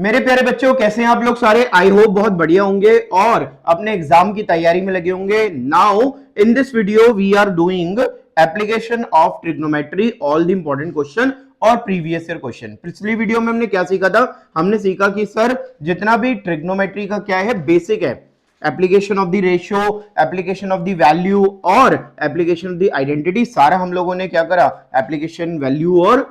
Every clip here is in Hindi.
मेरे प्यारे बच्चों, कैसे हैं आप लोग सारे? आई होप बहुत बढ़िया होंगे और अपने एग्जाम की तैयारी में लगे होंगे। Now in this video we are doing application of trigonometry, all the important question और प्रीवियस ईयर क्वेश्चन। पिछली वीडियो में हमने क्या सीखा था? हमने सीखा कि सर जितना भी ट्रिग्नोमेट्री का क्या है, बेसिक है, application of the ratio, application of the value और एप्लीकेशन ऑफ द आइडेंटिटी, सारा हम लोगों ने क्या करा, एप्लीकेशन, वैल्यू और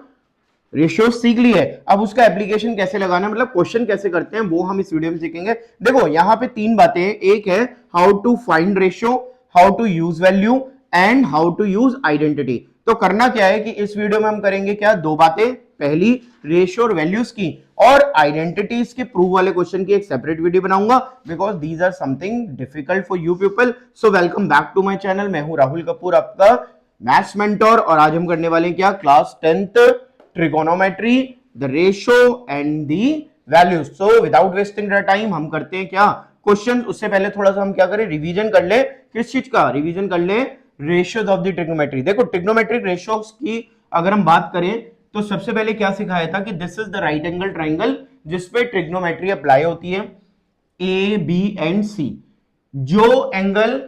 रेशियो सीख ली है। अब उसका एप्लीकेशन कैसे लगाना, मतलब क्वेश्चन कैसे करते हैं, वो हम इस वीडियो में सीखेंगे। देखो यहाँ पे तीन बातें हैं। एक है how to find ratio, how to use value and how to use identity. तो करना क्या है कि इस वीडियो में हम करेंगे क्या, दो बातें। पहली रेशियो और वैल्यूज की, और आइडेंटिटीज के प्रूफ वाले क्वेश्चन की एक सेपरेट वीडियो बनाऊंगा, because these are something difficult for you people. So welcome back to my channel. मैं हूं राहुल कपूर, आपका मैथ्स मेंटोर, और आज हम करने वाले हैं क्या, class 10th trigonometry, the ratio and the values. So without wasting the time हम करते हैं क्या, क्वेश्चन। उससे पहले थोड़ा सा हम क्या करें, रिवीजन कर ले। किस चीज का रिवीजन कर ले? Ratios of the trigonometry. देखो ट्रिग्नोमेट्रिक रेशियोज की अगर हम बात करें तो सबसे पहले क्या सिखाया था कि this is the right angle triangle जिसपे ट्रिग्नोमेट्री अप्लाई होती है, ए बी एंड सी। जो एंगल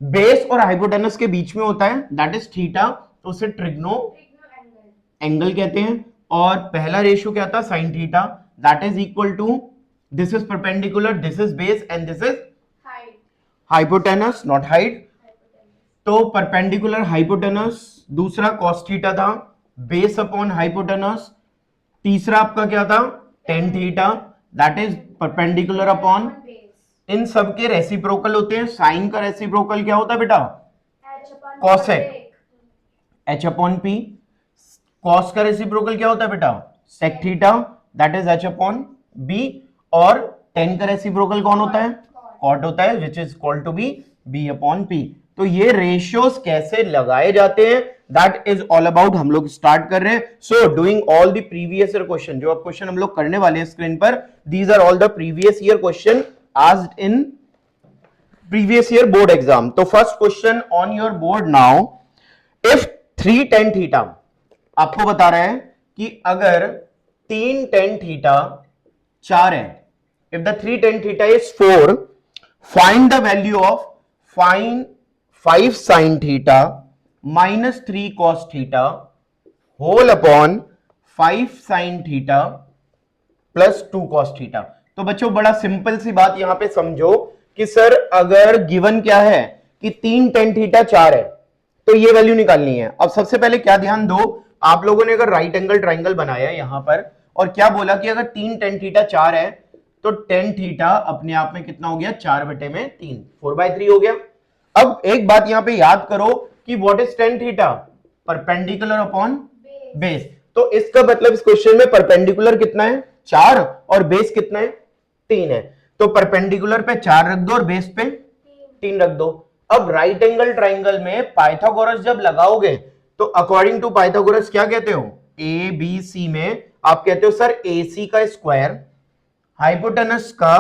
बेस और हाइपोटेनस के बीच में होता है दैट इज थीटा, तो उसे ट्रिग्नो एंगल कहते हैं। और पहला रेशियो क्या था, sine theta, that is equal to, this is perpendicular, this is base and this is hypotenuse, not height. तो परपेंडिकुलर हाइपोटेनस। दूसरा कॉस थीटा था, बेस अपॉन हाइपोटेनस। तीसरा आपका क्या था, tan theta, that is perpendicular upon. इन सब के रेसिप्रोकल होते हैं। साइन का रेसिप्रोकल क्या होता है बेटा, cosec, H upon P. Cos का रेसिप्रोकल क्या होता है बेटा, sec theta, that is H upon B. और टेन का रेसिप्रोकल कौन होता है, कॉट होता है, which is equal to B, B upon P. तो ये रेशियोज कैसे लगाए जाते हैं, दैट इज ऑल अबाउट, हम लोग स्टार्ट कर रहे हैं। So doing all the previous year question, जो अब क्वेश्चन हम लोग करने वाले हैं स्क्रीन पर, these are all the previous year question asked in previous year board exam. तो first question on your board now, if 3 tan theta, आपको बता रहा है कि अगर 3 tan थीटा 4 है, if the 3 tan theta is 4, find the value of, find 5 sin theta minus 3 cos theta whole upon 5 sin theta plus 2 cos theta. तो बच्चों बड़ा सिंपल सी बात यहां पे समझो कि सर अगर गिवन क्या है कि 3 tan थीटा 4 है, तो ये वैल्यू निकालनी है। अब सबसे पहले क्या ध्यान दो, आप लोगों ने अगर राइट एंगल ट्राइंगल बनाया यहां पर और क्या बोला कि अगर 3 tan थीटा 4 है तो tan थीटा अपने आप में कितना हो गया, 4/3, 4/3 हो गया। अब एक बात यहां पे याद करो कि what is tan theta, perpendicular upon base. तो इसका मतलब इस क्वेश्चन में परपेंडिकुलर कितना है, 4, और बेस कितना है, 3 है। तो परपेंडिकुलर पे 4 रख दो और बेस पे 3 रख दो। अब राइट एंगल ट्राइंगल में पाइथागोरस जब लगाओगे तो अकॉर्डिंग टू पाइथागोरस क्या कहते हो, ए बी सी में आप कहते हो सर ए सी का स्क्वायर हाइपोटेनस का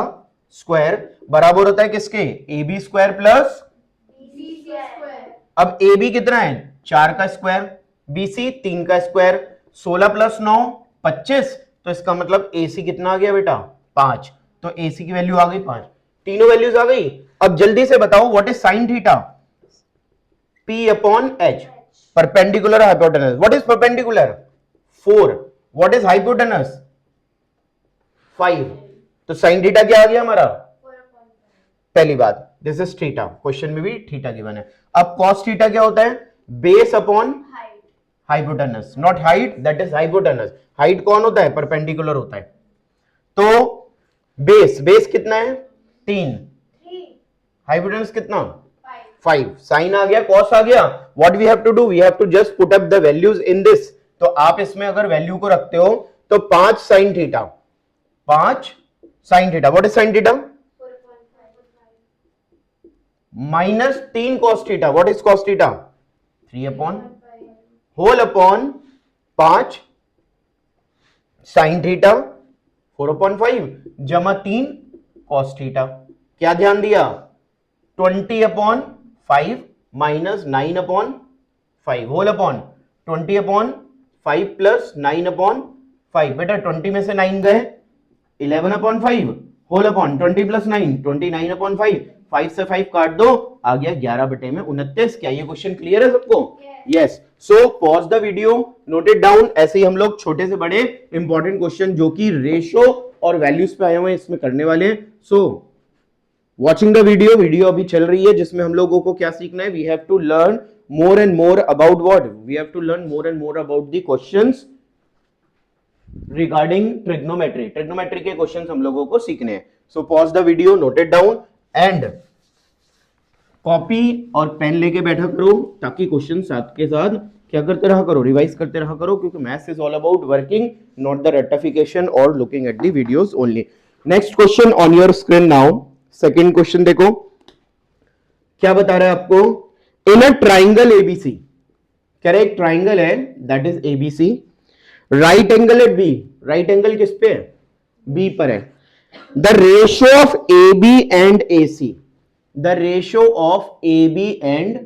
स्क्वायर बराबर होता है किसके, ए बी स्क्वायर प्लस। अब ए बी कितना है, 4 का स्क्वायर, बी सी 3 का स्क्वायर, 16 प्लस 9 25। तो इसका मतलब ए सी कितना आ गया बेटा, 5। तो ए सी की वैल्यू आ गई 5, तीनों वैल्यूज आ गई। अब जल्दी से बताओ what is sine theta, P upon H, perpendicular hypotenuse. What is perpendicular, 4। What is hypotenuse, 5। तो साइन थीटा क्या आ गया हमारा, पहली बात, दिस इज थीटा, क्वेश्चन में भी थीटा गिवन है। अब कॉस थीटा क्या होता है, base upon hypotenuse, not height, that is hypotenuse. Height कौन होता है, परपेंडिकुलर होता है। तो बेस, बेस कितना है, 3, हाइपोटेनस कितना, 5। साइन आ गया, कॉस आ गया। What we have to do, we have to just put up the values in this. तो आप इसमें अगर वैल्यू को रखते हो तो 5 sine theta, 5 sine theta, what is sine theta, minus 3 cos theta, what is cos theta, 3 upon whole upon 5 sine theta 4/5 जमा 3 cos थीटा। क्या ध्यान दिया, 20/5 माइनस 9/5 होल अपॉन 20/5 प्लस 9/5। बेटा 20 में से 9 गए, 11/5 होल अपॉन 20 + 9 29/5, 5 से 5 काट दो, आ गया 11/29। क्या ये क्वेश्चन क्लियर है सबको? Yes. So pause the video, note it down. ऐसे ही हम लोग छोटे से बड़े इंपॉर्टेंट क्वेश्चन जो कि रेशो और वैल्यूज पे आए हुए हैं इसमें करने वाले हैं। सो वॉचिंग द वीडियो अभी चल रही है जिसमें हम लोगों को क्या सीखना है, we have to learn more and more about what? We have to learn more and more about the questions regarding trigonometry. Trigonometry के क्वेश्चंस हम लोगों को सीखने हैं। So pause the video, note it down and copy और पेन लेके बैठा करो ताकि क्वेश्चन साथ के साथ क्या करते रहा करो, रिवाइज करते रहा करो, क्योंकि maths is all about working, not the rectification और looking at the videos only. Next question on your screen now. Second question देखो क्या बता रहा है आपको। इन अ ट्राइंगल एबीसी, कह रहे एक ट्राइंगल है that is ABC, right angle at B, right angle किस पे है? बी पर है। The ratio of A B and A C, the ratio of A B and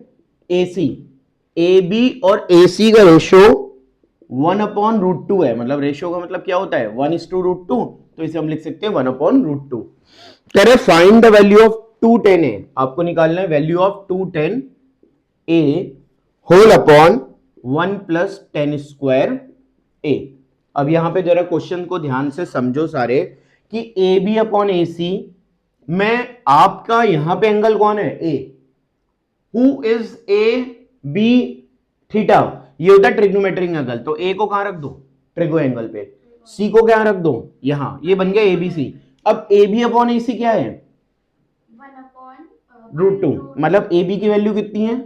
A C, A B और ए सी का रेशियो 1/√2 है। मतलब रेशियो का मतलब क्या होता है? 1:√2, तो इसे हम लिख सकते हैं 1/√2। कह रहे find the value of 210a, आपको निकालना है value of 210a whole upon 1 + 10² a। अब यहां पे जरा क्वेश्चन को ध्यान से समझो सारे कि ए बी अपॉन ए सी में आपका यहां पे एंगल कौन है? A. Who is A B theta, ये होता है ट्रिग्नोमेट्रिक एंगल। तो ए को कहां रख दो? ट्रिगो एंगल पे। सी को क्या रख दो? यहां। ये बन गया एबीसी। अब ए बी अपॉन ए सी क्या है? 1/√2। मतलब ए बी की वैल्यू कितनी है?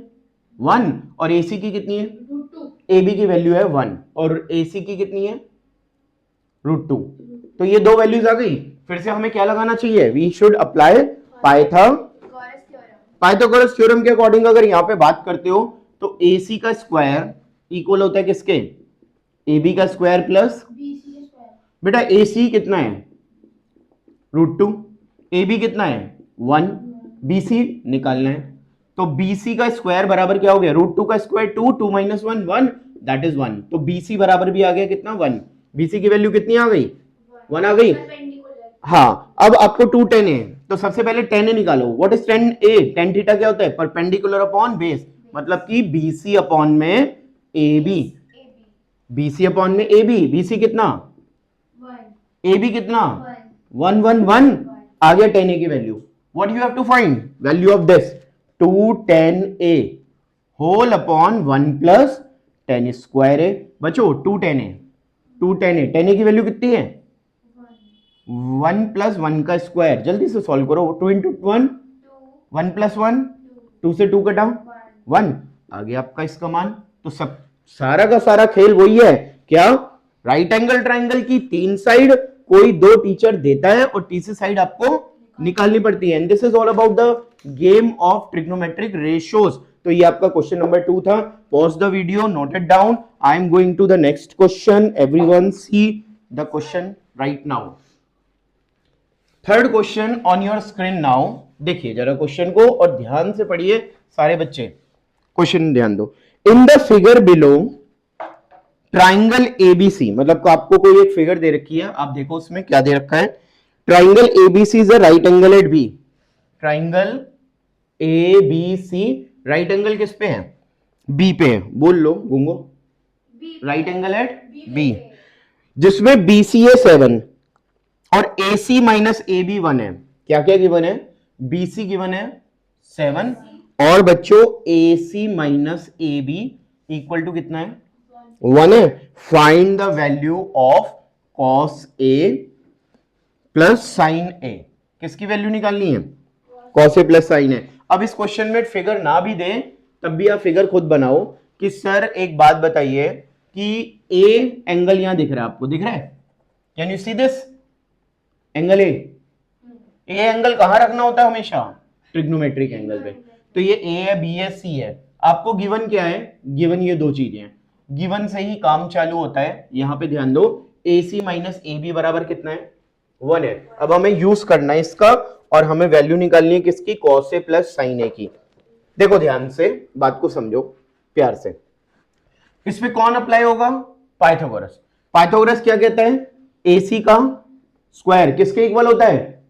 1 और ए सी की कितनी है? ए बी की वैल्यू है 1 और ए सी की कितनी है? √2। तो ये दो वैल्यूज आ गई। फिर से हमें क्या लगाना चाहिए? We should apply Pythagoras theorem के अकॉर्डिंग अगर यहां पे बात करते हो तो ए सी का स्क्वायर इक्वल होता है किसके? ए बी का स्क्वायर प्लस बेटा ए सी कितना है? √2। ए बी कितना है? 1। बी सी निकालना है तो बी सी का स्क्वायर बराबर क्या हो गया? √2 का स्क्वायर 2, 2 - 1 1, दैट इज 1। तो बी सी बराबर भी आ गया कितना? 1। बी सी की वैल्यू कितनी आ गई? 1 आ गई। हाँ, अब आपको 210 है तो सबसे पहले 10 निकालो। What is 10a? tan theta क्या होता है? परपेंडिकुलर अपॉन बेस, मतलब कि BC अपॉन में AB, BC अपॉन में AB। BC कितना? 1। AB कितना? 1 1 1। आ गया 10a की value. What you have to find? Value of this 210a whole upon 1 + 10² बचो 210a। 210a 10a की वैल्यू कितनी है? 1 + 1 का स्क्वायर। जल्दी से सॉल्व करो। 2 × 1 1 + 1, 2 से 2 कटा 1, आ गया आपका इसका मान। तो सब सारा का सारा खेल वही है क्या? राइट एंगल ट्राइंगल की 3 साइड कोई 2 टीचर देता है और तीसरी साइड आपको निकालनी पड़ती है। And this is all about the game of trigonometric ratios. तो ये आपका क्वेश्चन नंबर 2 था। Pause the video, note it down. I am going to the next question. Everyone see the question right now. Third question on your screen now. देखिए जरा क्वेश्चन को और ध्यान से पढ़िए सारे बच्चे, क्वेश्चन ध्यान दो। In the figure below triangle ABC, मतलब आपको कोई एक फिगर दे रखी है, आप देखो उसमें क्या दे रखा है। Triangle ABC is a right angle at B. Triangle ABC right angle किस पे है? बी पे है। बोल लो गुंगो। राइट एंगल एट बी, जिसमें बीसी है 7 और AC - AB 1 है। क्या क्या गिवन है? BC गिवन है 7 और बच्चों AC - AB इक्वल टू कितना है? 1 है। Find the value of cos A plus sin A। किसकी वैल्यू निकालनी है? cos A plus sin A। अब इस क्वेश्चन में फिगर ना भी दें तब भी आप फिगर खुद बनाओ कि सर एक बात बताइए कि A एंगल यहां दिख रहा है, आपको दिख रहा है? Can you see this angle? A angle कहां रखना होता है हमेशा? ट्रिग्नोमेट्रिक एंगल पे। तो ये ए है, बी है, सी है। आपको गिवन क्या है? गिवन ये दो चीजें हैं। गिवन से ही काम चालू होता है। यहां पे ध्यान दो, AC - AB बराबर कितना है? 1 है। अब हमें यूज करना है इसका और हमें वैल्यू निकालनी है किसकी? cos A plus sin A की। देखो ध्यान से बात को समझो प्यार से। इसमें कौन अप्लाई होगा? पाइथागोरस। पाइथागोरस क्या कहता है? AC का स्क्वायर किसके इक्वल होता है?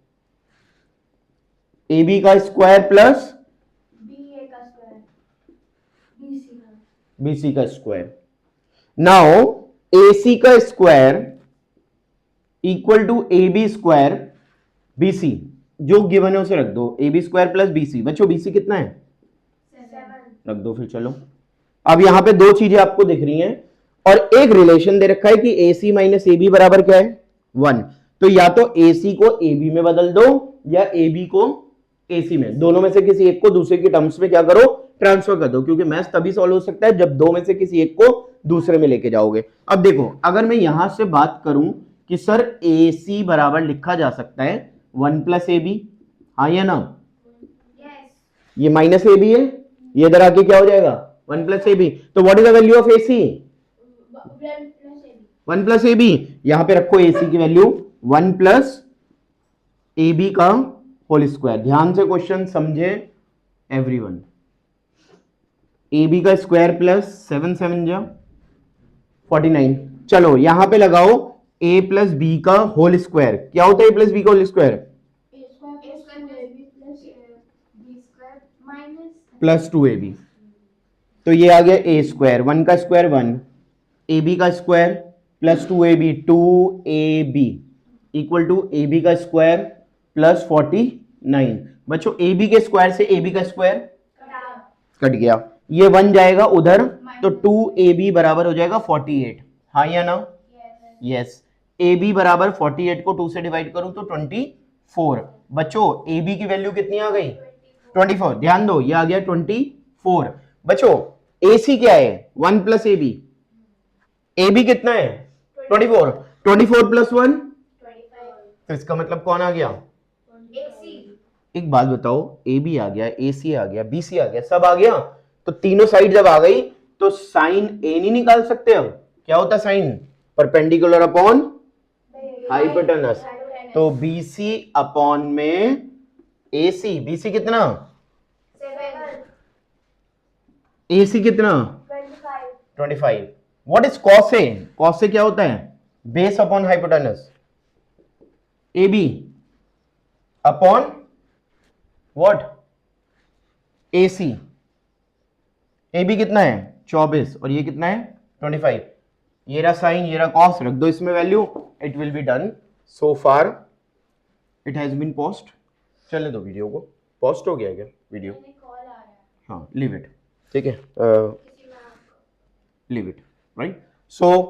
ए बी का स्क्वायर प्लस बी सी का स्क्वायर। नाउ ए सी का square equal to A B square B C, जो गिवन है उसे रख दो, A B square plus B C. बच्चों बी सी कितना है? 7 रख दो। फिर चलो, अब यहां पे दो चीजें आपको दिख रही हैं और एक रिलेशन दे रखा है कि ए सी माइनस ए बी बराबर क्या है? 1। तो या तो ए सी को ए बी में बदल दो या ए बी को ए सी में, दोनों में से किसी एक को दूसरे की टर्म्स में क्या करो? ट्रांसफर कर दो, क्योंकि मैथ्स तभी सॉल्व हो सकता है जब दो में से किसी एक को दूसरे में लेके जाओगे। अब देखो, अगर मैं यहां से बात करूं कि सर ए सी बराबर लिखा जा सकता है 1 प्लस ए बी, हाँ या ना? ये माइनस ए बी है, ये इधर आके क्या हो जाएगा? 1 प्लस ए बी। तो what is the value of A C? 1 plus A B. यहां पे रखो ए सी की वैल्यू 1 प्लस ए बी का होल स्क्वायर। ध्यान से क्वेश्चन समझे एवरीवन। ए बी का स्क्वायर प्लस 7 7 जा 49। चलो यहां पे लगाओ a प्लस बी का होल स्क्वायर। क्या होता है a प्लस बी का होल स्क्वायर? Plus 2ab। तो ये आ गया a स्क्वायर, 1 का स्क्वायर 1, ab का square plus 2ab 2ab equal to ab का स्क्वायर प्लस 49। बच्चों ab के स्क्वायर से ab का स्क्वायर कट गया, ये 1 जाएगा उधर, तो 2ab बराबर हो जाएगा 48। हाँ या ना? यस। ab बराबर 48 को 2 से डिवाइड करूं तो 24। बच्चों ab की वैल्यू कितनी आ गई? 24। ध्यान दो, ये आ गया 24। बच्चों ac क्या है? 1 प्लस ab। ab कितना है? 24। 24 प्लस 1, तो इसका मतलब कौन आ गया? एक बात बताओ, ए बी आ गया, ए सी आ गया, बी सी आ गया, सब आ गया, तो तीनों साइड जब आ गई तो साइन ए नहीं निकाल सकते हम? क्या होता है साइन? Perpendicular upon hypotenuse. तो बी सी अपॉन में ए सी। बी सी कितना? ए सी कितना? 25। What is cos A? Cos A क्या होता है? Base upon hypotenuse. A B upon what? A C. A B कितना है? 24 और ये कितना है? 25। ये रहा साइन, ये रहा कॉस, रख दो इसमें value, it will be done. So far it has been post. चले दो वीडियो को, पॉस्ट हो गया क्या वीडियो? हाँ, लीव इट। ठीक है, leave it, right. So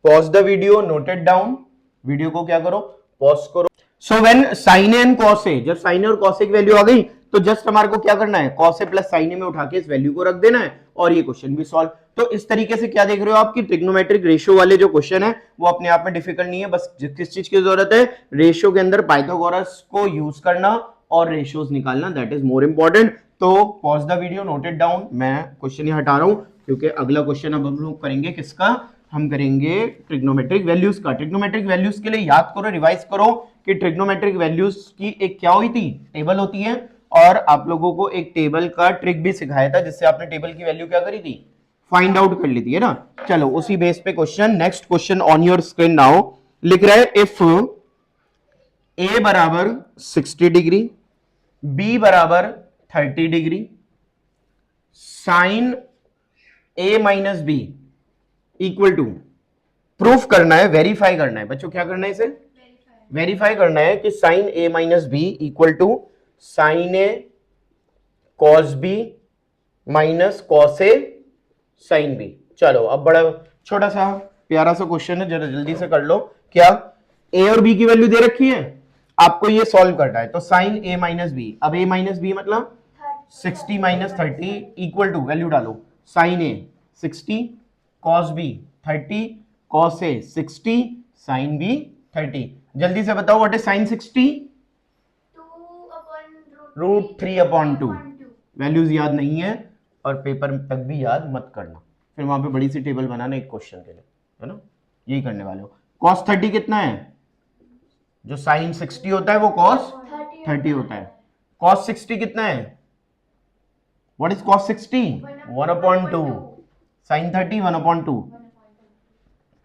pause the video, noted down. Video को क्या करो? पॉज करो। So when sine and cos A, जब साइन और कॉस ए की वैल्यू आ गई तो जस्ट हमारे को क्या करना है? कॉस ए प्लस साइन ए में उठा के इस वैल्यू को रख देना है और ये क्वेश्चन भी सॉल्व। तो इस तरीके से क्या देख रहे हो आप कि ट्रिग्नोमेट्रिक रेशियो वाले जो क्वेश्चन है वो अपने आप में डिफिकल्ट नहीं है, बस किस चीज की जरूरत है? रेशियो के अंदर पाइथागोरस को यूज करना और रेशियोज निकालना, दैट इज मोर इंपॉर्टेंट। तो pause the video, noted down. मैं क्वेश्चन ही हटा रहा हूं क्योंकि अगला क्वेश्चन अब हम लोग करेंगे किसका? हम करेंगे ट्रिग्नोमेट्रिक वैल्यूज का। ट्रिग्नोमेट्रिक वैल्यूज के लिए याद करो, रिवाइज करो कि ट्रिग्नोमेट्रिक वैल्यूज की एक क्या हुई थी? टेबल होती है, और आप लोगों को एक टेबल का ट्रिक भी सिखाया था जिससे आपने टेबल की वैल्यू क्या करी थी? फाइंड आउट कर ली थी, है ना? चलो उसी बेस पे question, next question on your screen now लिख रहा है इफ ए बराबर 60 डिग्री, बी बराबर 30 degree, sine A minus B equal to, proof करना है, वेरीफाई करना है। बच्चों क्या करना है? इसे वेरीफाई करना है कि sine A minus B equal to sine A cos B minus cos A sine B. चलो अब बड़ा छोटा सा प्यारा सा क्वेश्चन है, जरा जल्दी से कर लो। क्या ए और बी की वैल्यू दे रखी है, आपको ये सॉल्व करना है। तो साइन ए माइनस बी, अब ए माइनस बी मतलब 60 माइनस 30 इक्वल टू, वैल्यू डालो, sign A 60 cos B 30 cos A 60 sine B 30। जल्दी से बताओ व्हाट इज साइन 60? √3/2। वैल्यूज याद नहीं है और पेपर तक भी याद मत करना, फिर वहां पे बड़ी सी टेबल बनाना एक क्वेश्चन के लिए, है ना? यही करने वाले हो। cos 30 कितना है? जो साइन 60 होता है वो cos 30 होता है। cos 60 कितना है? What is cos 60? 1/2। साइन 30 1/2।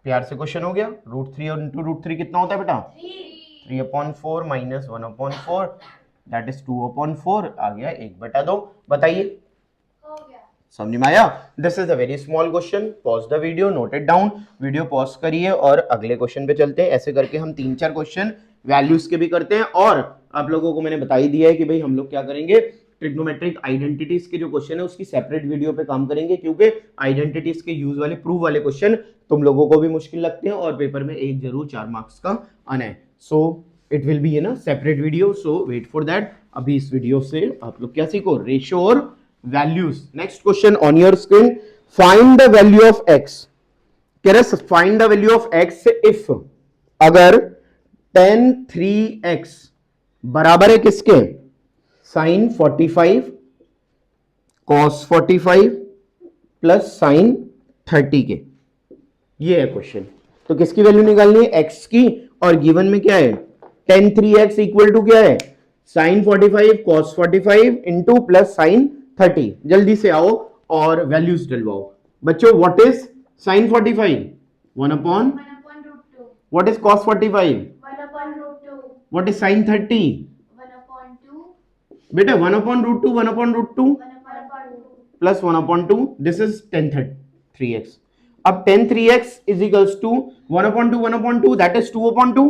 प्यार से क्वेश्चन हो गया। √3 और √3 कितना होता है बेटा? 3/4 माइनस 1/4 दैट इज 2/4 आ गया 1/2। बताइए समझ में आया? This is a very small question. Pause the video, note it down. Video pause करिए और अगले क्वेश्चन पे चलते हैं। ऐसे करके हम 3-4 क्वेश्चन वैल्यूज के भी करते हैं। और आप लोगों को मैंने बता ही दिया है कि भाई हम लोग क्या करेंगे, ट्रिग्नोमेट्रिक आइडेंटिटीज के जो क्वेश्चन है उसकी सेपरेट वीडियो पे काम करेंगे, क्योंकि आइडेंटिटीज के यूज वाले प्रूफ वाले क्वेश्चन तुम लोगों को भी मुश्किल लगते हैं और पेपर में एक जरूर 4 मार्क्स का आना है। सो इट विल बी ना separate video, so wait for that. अभी इस वीडियो से आप लोग क्या सीखो, रेशियो और values. Next question on your screen, find the value of x. कह रहे find the value of x if, अगर tan 3x बराबर है किसके, साइन 45 cos 45 प्लस साइन 30 के। ये है क्वेश्चन। तो किसकी वैल्यू निकालनी है, x की, और गिवन में क्या है, tan 3x इक्वल टू क्या है, sine 45 cos 45 into plus sine 30। जल्दी से आओ और वैल्यूज डलवाओ बच्चों। What is sine 45, 1 upon, what is cos 45, 1 upon root 2, what is sine 30, 1 upon 2, बेटा 1 upon root 2, 1 upon root 2 plus 1 upon 2, this is tan 3x। अब tan 3x इज equals to 1 upon 2, 1 upon 2 that is 2 upon 2,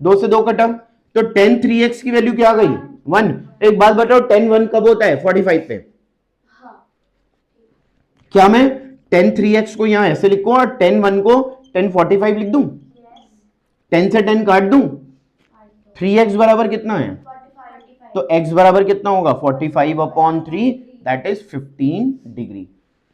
2 से 2 कटा, तो tan 3x की वैल्यू क्या आ गई, 1। एक बात बताओ, tan 1 कब होता है, 45 पे। क्या मैं tan 3x को यहां ऐसे लिखूं और tan 1 को tan 45 लिख दूं, 10 से 10 काट दूं, 3x बराबर कितना है, तो x बराबर कितना होगा, 45/3 दैट इज 15 डिग्री।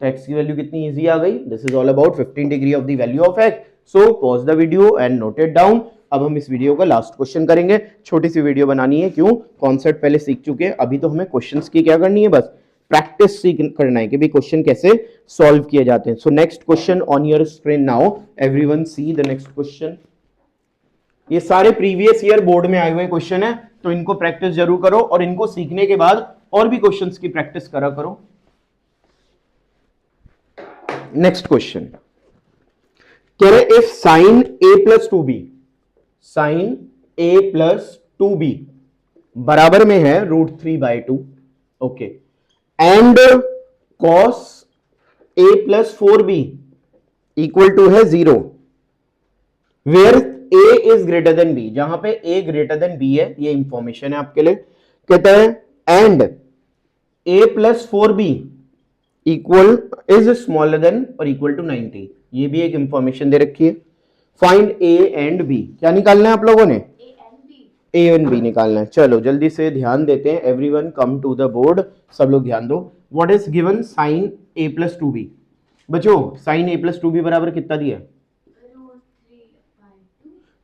तो x की वैल्यू कितनी इजी आ गई, this is all about 15 degree of the value of x। So pause the video and note it down. अब हम इस वीडियो का लास्ट क्वेश्चन करेंगे। छोटी सी वीडियो बनानी है, क्यों, कॉन्सेप्ट पहले सीख चुके हैं, अभी तो हमें क्वेश्चंस की क्या करनी है, बस प्रैक्टिस करना है कि भी क्वेश्चन कैसे सॉल्व किए जाते हैं। So next question on your screen now, everyone see the next question. ये सारे प्रीवियस ईयर बोर्ड में आए हुए क्वेश्चन है, तो इनको प्रैक्टिस जरूर करो और इनको सीखने के बाद और भी क्वेश्चंस की प्रैक्टिस करा करो। नेक्स्ट क्वेश्चन कह रहे if sine a plus 2b, sine a plus 2b बराबर में है √3/2, okay, and cos a plus 4b equal to है 0, where a is greater than b, जहां पे a ग्रेटर देन b है, ये इंफॉर्मेशन है आपके लिए। कहता है and a plus 4b equal is smaller than और इक्वल टू 90, ये भी एक इंफॉर्मेशन दे रखी है। फाइंड a एंड b, क्या निकालना है आप लोगों ने, a एंड b निकालना है। चलो जल्दी से ध्यान देते हैं, everyone come to the board, सब लोग ध्यान दो। What is given, sine a plus 2b। बच्चों साइन a प्लस 2b बराबर कितना दिया,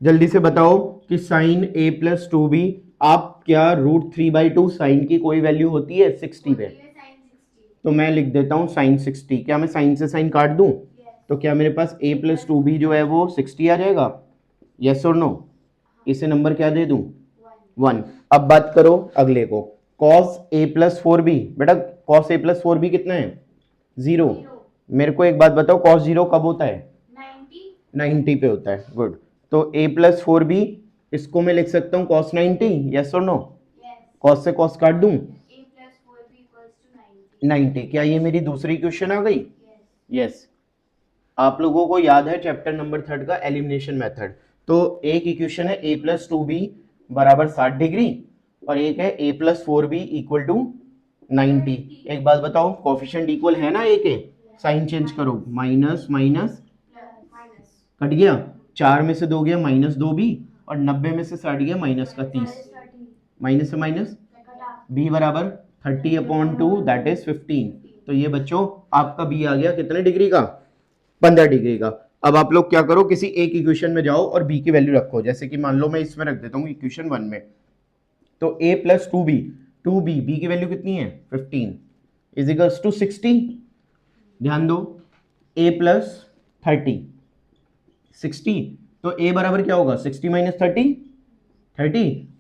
जल्दी से बताओ कि साइन a प्लस 2b, आप क्या √3/2 साइन की कोई वैल्यू होती है 60 पे, तो मैं लिख देता हूं साइन 60। क्या मैं साइन से साइन काट दूं, तो क्या मेरे पास a प्लस 2b जो है वो 60 आ जाएगा, यस और नो। इसे नंबर क्या दे दूं, 1। अब बात करो अगले को, cos a प्लस 4b, बेटा cos a प्लस 4b कितना है, 0। मेरे को एक बात बताओ, cos 0 कब होता है, 90 पे होता है, गुड। तो a प्लस 4b, इसको मैं लिख सकता हूँ cos 90, यस और नो, cos से cos काट दूं, 90। क्या ये मेरी दूसरी क्वेश्चन आ गई, यस। आप लोगों को याद है चैप्टर नंबर 3 का एलिमिनेशन मेथड, तो एक इक्वेशन है a प्लस 2b बराबर 60 डिग्री और एक है a plus 4b equal to 90। एक बात बताओ, कोफिशिएंट इक्वल है ना, एक है, साइन चेंज करो, माइनस माइनस कट गया, 4 में से 2 गया -2b और 90 में से 60 गया -30, माइनस से माइनस b बराबर 30/2 दैट इज 15। तो ये बच्चों आपका b आ गया कितने डिग्री का, 15 डिग्री का। अब आप लोग क्या करो, किसी एक इक्वेशन में जाओ और b की वैल्यू रखो, जैसे कि मान लो मैं इसमें रख देता हूँ इक्वेशन 1 में, तो a प्लस 2b b की वैल्यू कितनी है 15 इज इक्वल्स टू 60। ध्यान दो, a प्लस 30 60, तो a बराबर क्या होगा 60 माइनस 30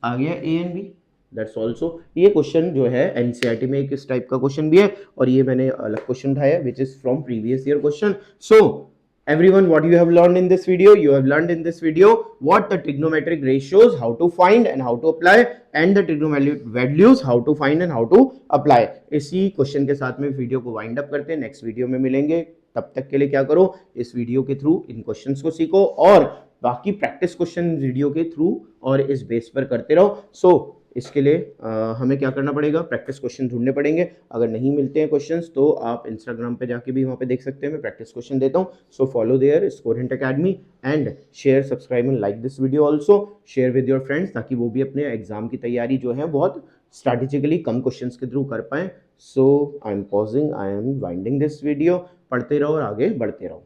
आ गया a and b, that's also. ये क्वेश्चन जो है एनसीईआरटी में एक इस टाइप का क्वेश्चन भी है और ये मैंने अलग क्वेश्चन उठाया which is from previous year question. So everyone, what you have learned in this video? You have learned in this video what the trigonometric ratios, how to find and how to apply, and the trigonometric values, how to find and how to apply. इसी क्वेश्चन के साथ में वीडियो को वाइंड अप करते हैं, नेक्स्ट वीडियो में मिलेंगे। तब तक के लिए क्या करो, इस वीडियो के थ्रू इन क्वेश्चंस को सीखो और बाकी प्रैक्टिस क्वेश्चन वीडियो के थ्रू और इस बेस पर करते रहो। सो इसके लिए हमें क्या करना पड़ेगा, प्रैक्टिस क्वेश्चन ढूंढने पड़ेंगे। अगर नहीं मिलते हैं क्वेश्चंस तो आप इंस्टाग्राम पे जाके भी वहाँ पे देख सकते हैं, मैं प्रैक्टिस क्वेश्चन देता हूँ। So follow their score academy and share, subscribe and like this video also, share with your friends, ताकि वो भी अपने एग्जाम की तैयारी जो है बहुत स्ट्रैटेजिकली कम क्वेश्चंस के थ्रू कर पाएँ। So I am pausing, I am winding this video. पढ़ते रहो और आगे बढ़ते रहो।